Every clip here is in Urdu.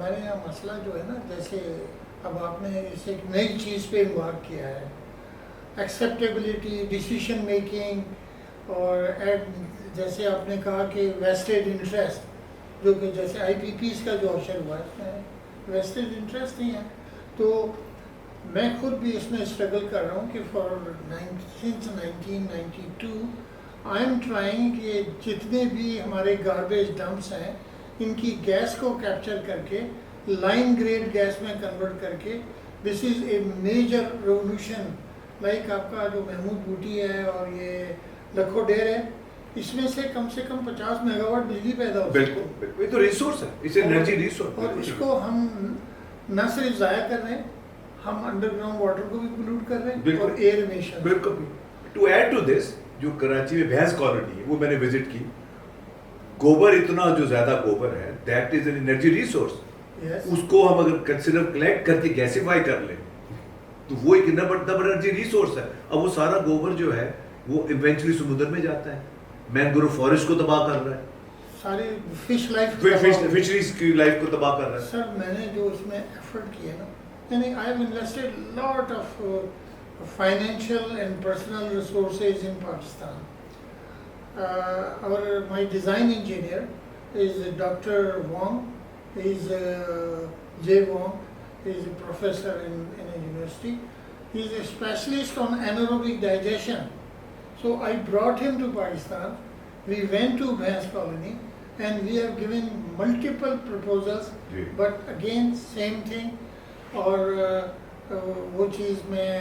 ہمارے یہاں مسئلہ جو ہے نا، جیسے اب آپ نے اسے ایک نئی چیز پہ انوالو کیا ہے، ایکسیپٹیبلٹی، ڈیسیشن میکنگ، اور جیسے آپ نے کہا کہ ویسٹڈ انٹرسٹ، جو کہ جیسے آئی پی پیز کا جو آپشن ہوا ہے اس میں ویسٹڈ انٹرسٹ نہیں ہے. تو میں خود بھی اس میں اسٹرگل کر رہا ہوں کہ سنس 1992 آئی ایم ٹرائنگ کہ جتنے بھی ہمارے گاربیج ڈمپس ہیں ان کی گیس کو کیپچر کر کے لائن گریڈ گیس میں کنورٹ کر کے، دس از اے میجر ریولیوشن. لائک آپ کا جو محمود بوٹی ہے اور یہ لکھو ڈیر ہے، اس میں سے کم 50 میگا واٹ بجلی پیدا ہو. بالکل بالکل، یہ تو ریسورس ہے، اس انرجی ریسورس. اور اس کو ہم نہ صرف ضائع کر رہے ہیں، ہم انڈر گراؤنڈ واٹر کو بھی پولوٹ کر رہے ہیں اور ایئر ایمیشن. بالکل. ٹو ایڈ ٹو دس، جو کراچی میں بھینس کالونی ہے وہ میں نے وزٹ کی، گوبر اتنا جو زیادہ گوبر ہے that is an energy resource. اس کو ہم اگر کنسیڈر کلیکٹ کر کے گیسیفائی کر لیں تو وہ ایک ڈبل انرجی ریسورس ہے. اب وہ سارا گوبر جو ہے وہ ایونچولی سمندر میں جاتا ہے، مینگروو فارسٹ کو تباہ کر رہا ہے، ساری فش لائف، فشریز کی لائف کو تباہ کر رہا ہے. سر میں نے جو اس میں ایفرٹ کیا نا، یعنی I have invested lot of financial and personal resources in Pakistan. اور my design engineer is doctor Wang, is Jay Wong. He is a professor in a university. He is a specialist on anaerobic digestion. So I brought him to Pakistan. We went to Bhans Colony and we have given multiple proposals. But again same thing. اور وہ چیز میں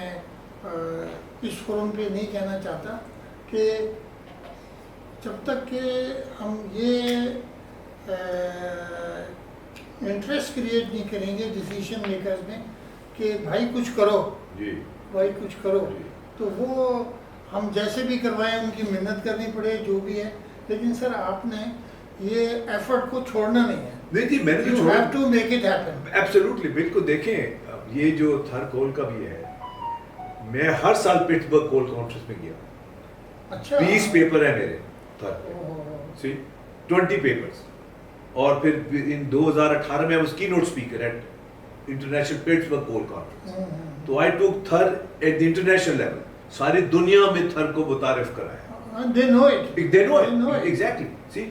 اس فورم پہ نہیں کہنا چاہتا کہ جب تک کہ ہم یہ انٹرسٹ کریٹ نہیں کریں گے ڈیسیشن میکرز میں کہ بھائی کچھ کرو، بھائی کچھ کرو، تو وہ ہم جیسے بھی کروائیں ان کی محنت کرنی پڑے جو بھی ہے. لیکن سر آپ نے یہ ایفرٹ کو چھوڑنا نہیں ہے. نہیں جی، میں نے You have to make it happen. Absolutely, بالکل. دیکھیں یہ جو تھر کول کا بھی ہے، میں ہر سال پٹسبرگ کول کانفرنس میں گیا. اچھا 20 پیپر ہیں میرے تھر، 20 پیپرس. اور پھر ان 2018 میں I was keynote speaker at International Pittsburgh Coal Conference. تو I took Thar at the international level. ساری دنیا میں تھر کو متعارف کرایا. They know it. They know it. Exactly. See,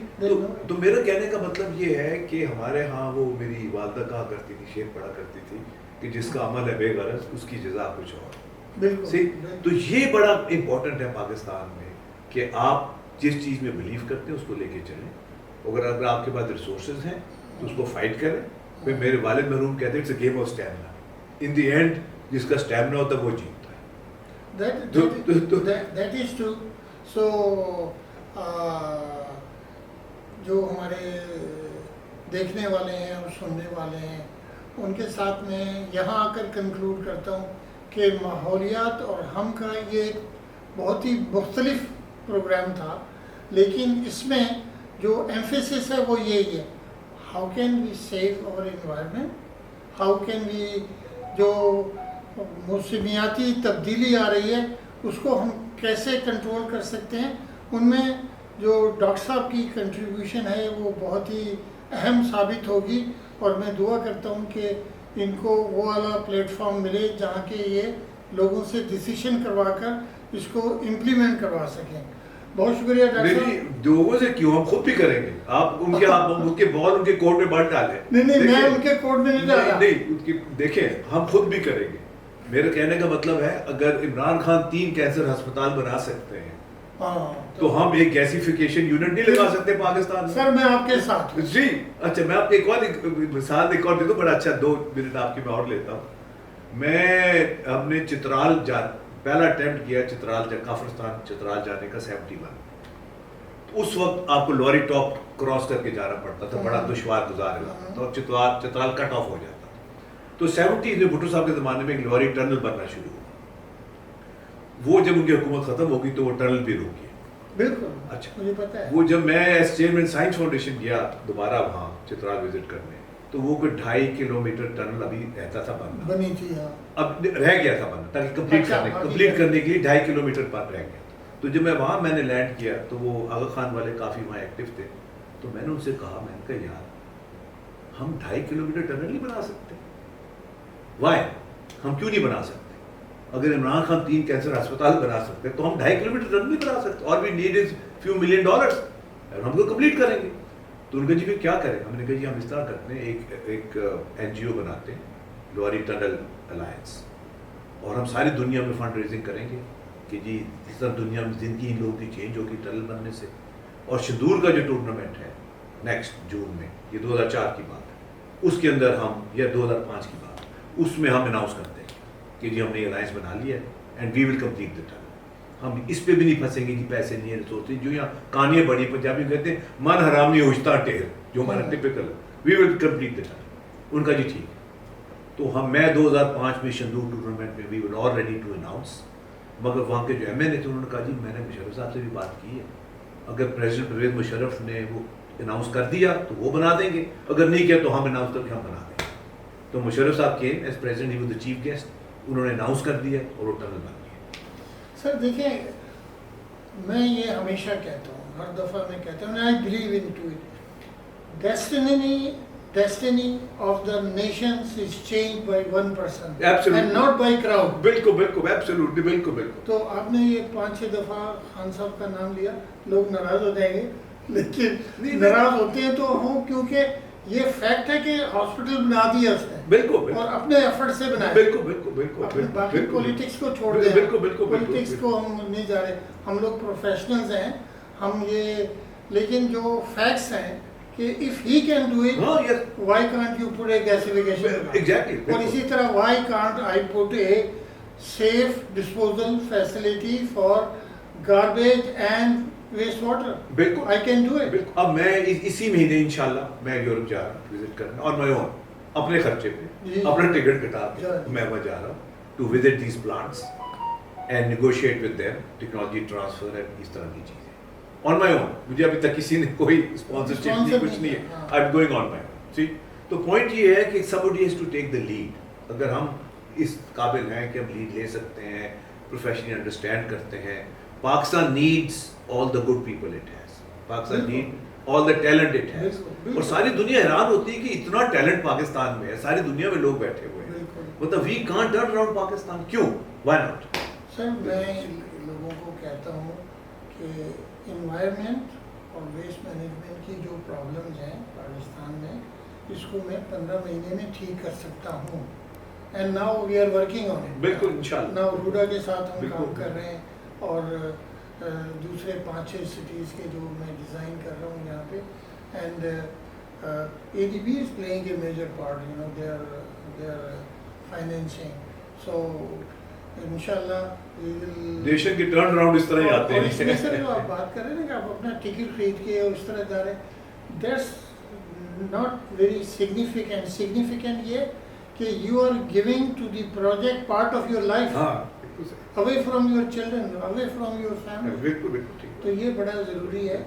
تو میرا کہنے کا مطلب یہ ہے کہ ہمارے ہاں وہ میری والدہ کہا کرتی تھی، شعر پڑھا کرتی تھی کہ جس کا عمل ہے بے غرض اس کی جزا کچھ اور. تو یہ بڑا امپورٹنٹ ہے پاکستان میں کہ آپ جس چیز میں بلیو کرتے ہیں اس کو لے کے چلیں. اگر آپ کے پاس ریسورسز ہیں تو اس کو فائٹ کریں. پھر میرے والد مرحوم کہتے ہیں it's a game of stamina. In the end جس کا اسٹیمنا ہوتا ہے وہ جیتتا ہے. That is true. So جو ہمارے دیکھنے والے ہیں اور سننے والے ہیں ان کے ساتھ میں یہاں آ کر کنکلوڈ کرتا ہوں کہ ماحولیات اور ہم کا یہ بہت ہی مختلف پروگرام تھا، لیکن اس میں جو ایمفیسس ہے وہ یہی ہے، ہاؤ کین وی سیو اور انوائرمنٹ، ہاؤ کین وی جو موسمیاتی تبدیلی آ رہی ہے اس کو ہم کیسے کنٹرول کر سکتے ہیں. ان میں جو ڈاکٹر صاحب کی کنٹریبیوشن ہے وہ بہت ہی اہم ثابت ہوگی، اور میں دعا کرتا ہوں کہ ان کو وہ والا پلیٹ فارم ملے جہاں کہ یہ لوگوں سے ڈیسیشن کروا کر اس کو امپلیمنٹ کروا سکیں. بہت شکریہ ڈاکٹر صاحب. لوگوں سے کیوں، ہم خود بھی کریں گے. آپ ان کے بال ان کے کورٹ میں بٹ ڈالیں. نہیں میں ان کے کورٹ میں نہیں ڈالا. نہیں دیکھیں ہم خود بھی کریں گے. میرے کہنے کا مطلب ہے اگر عمران خان 3 کینسر ہسپتال بنا سکتے ہیں تو ہم ایک گیسیفیکیشن یونٹ نہیں لگا سکتے پاکستان میں. سر میں آپ کے ساتھ. جی اچھا، میں آپ کو ایک اور مثال ایک اور دے دوں، بڑا اچھا 2 منٹ آپ کی میں اور لیتا ہوں. میں ہم نے چترال پہلا اٹیمپٹ کیا چترال کافرستان چترال جانے کا 71. اس وقت آپ کو لوری ٹاپ کراس کر کے جانا پڑتا تھا، بڑا دشوار گزار علاقہ تھا اور چترال کٹ آف ہو جاتا. تو 70 میں بھٹو صاحب کے زمانے میں ایک لوری ٹنل بننا شروع ہوا. وہ جب ان کی حکومت ختم ہوگی تو وہ ٹنل بھی روک گیا. بالکل. اچھا مجھے پتا ہے. وہ جب میں ایز چیئرمین سائنس فاؤنڈیشن گیا دوبارہ وہاں چترال وزٹ کرنے، تو وہ کوئی 2.5 کلومیٹر ٹنل ابھی رہتا تھا بننا، بنی تھی. اب رہ گیا تھا بننا تاکہ کمپلیٹ کرنے کے لیے 2.5 کلومیٹر پر رہ گیا. تو جب میں نے لینڈ کیا تو وہ آغا خان والے کافی وہاں ایکٹیو تھے. تو میں نے ان سے کہا، میں نے کہا یار ہم 2.5 کلومیٹر ٹنل نہیں بنا سکتے. وائی؟ ہم کیوں نہیں بنا سکتے؟ اگر عمران خان 3 کینسر ہسپتال بنا سکتے تو ہم 2.5 کلومیٹر ٹنل نہیں بنا سکتے. اور we need is few $1 million اور ہم کو کمپلیٹ کریں گے. تو ان کا جی پھر کیا کریں؟ ہم نے کہا جی ہم اس طرح کرتے ہیں, ایک NGO بناتے ہیں, لواری ٹنل الائنس, اور ہم ساری دنیا میں فنڈ ریزنگ کریں گے کہ جی اس طرح دنیا میں زندگی ان لوگوں کی چینج ہوگی ٹنل بننے سے. اور شدور کا جو ٹورنامنٹ ہے نیکسٹ جون میں, یہ 2004 کی بات ہے, اس کے اندر ہم, یا 2005 کی بات, اس میں ہم اناؤنس کرتے ہیں کہ جی ہم نے الائنس بنا لیا ہے and we will complete the tunnel. ہم اس پہ بھی نہیں پھنسیں گے کہ پیسے نہیں ہیں, سوچتے جو یہاں کہانیاں بڑی پنجابی کہتے ہیں من حرام نہیں ہوشتا ٹیر, جو ہمارا ٹپکل ہے, وی ول کمپلیٹ دا ٹنل. ان کا جی ٹھیک ہے. تو میں 2005 میں شندور ٹورنامنٹ میں وی ول آل ریڈی ٹو اناؤنس. مگر وہاں کے جو MLA تھے انہوں نے کہا جی میں نے مشرف صاحب سے بھی بات کی ہے, اگر پریزیڈنٹ پرویز مشرف نے وہ اناؤنس کر دیا تو وہ بنا دیں گے, اگر نہیں کیا تو ہم اناؤنس کر کے ہم بنا دیں گے. تو مشرف صاحب کے as president, he was the chief guest, انہوں نے اناؤنس کر دیا اور وہ ٹنل بن گیا. سر دیکھیں, میں یہ ہمیشہ کہتا ہوں, ہر دفعہ میں کہتا ہوں, I believe in to it, destiny of the nations is changed by one person and not by crowd. بالکل بالکل, absolutely, بالکل بالکل. تو آپ نے یہ 5-6 دفعہ خان صاحب کا نام لیا, لوگ ناراض ہو جائیں گے, لیکن ناراض ہوتے ہیں تو ہوں, کیونکہ یہ فیکٹ ہے کہ ہاسپٹل بنا دیا اس نے, بالکل, اور اپنے ایفرٹ سے بنایا. بالکل بالکل بالکل. باقی پولیٹکس کو چھوڑ دیں, بالکل بالکل, پولیٹکس کو ہم نہیں جا رہے, ہم لوگ پروفیشنلز ہیں ہم یہ. لیکن جو فیکٹس ہیں کہ if he can do it, why can't you put a gasification? Exactly. اور اسی طرح why can't I put a safe disposal facility for garbage and waste water? بالکل, I can do it. اب میں اسی مہینے انشاءاللہ میں یورپ جا رہا ہوں وزٹ کرنے, اور میں اپنے خرچے پہ اپنا ٹکٹ کٹا کے میں وہاں جا رہا ہوں to visit these plants and negotiate with them technology transfer and اس طرح کی چیزیں. On my own, مجھے ابھی تک کسی نے کوئی اسپانسرشپ نہیں, کچھ نہیں ہے, I am going on my own. See, تو پوائنٹ یہ ہے کہ somebody has to take the lead. اگر ہم اس قابل ہیں کہ ہم لیڈ لے سکتے ہیں, پروفیشنلی انڈرسٹینڈ کرتے ہیں. Pakistan needs all the good people it has. Pakistan need all the talent it has. اور ساری دنیا حیران ہوتی ہے کہ اتنا ٹیلنٹ پاکستان میں ہے, ساری دنیا میں لوگ بیٹھے ہوئے ہیں, مطلب we can't turn around Pakistan. کیوں؟ Why not? سر میں لوگوں کو کہتا ہوں کہ انوائرمنٹ اور ویسٹ مینجمنٹ کی جو پرابلمز ہیں پاکستان میں, اس کو میں 15 مہینے میں ٹھیک کر سکتا ہوں. And now we are working on it. بالکل انشاءاللہ. ناؤ روڈا کے ساتھ ہم کام کر رہے ہیں, اور دوسرے 5-6 سٹیز کے جو میں ڈیزائن کر رہا ہوں یہاں پہ. And ADB is playing a major part, you know, they are financing. So انشاءاللہ نیشن کے ٹرن اراؤنڈ اس طرح ہی آتے ہیں. اس میں سر جو آپ بات کر رہے ہیں کہ آپ اپنا ٹکٹ خرید کے اور اس طرح جا رہے ہیں, that's not very significant. Significant یہ کہ you are giving to the project part of your life, away from your children, away from your family. بالکل بالکل ٹھیک. تو یہ بڑا ضروری ہے.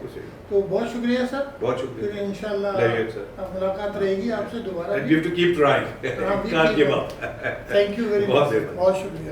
تو بہت شکریہ سر, بہت شکریہ. پھر انشاءاللہ ملاقات رہے گی آپ سے دوبارہ. You have to keep trying. Can't give up. Thank you very much. بہت شکریہ.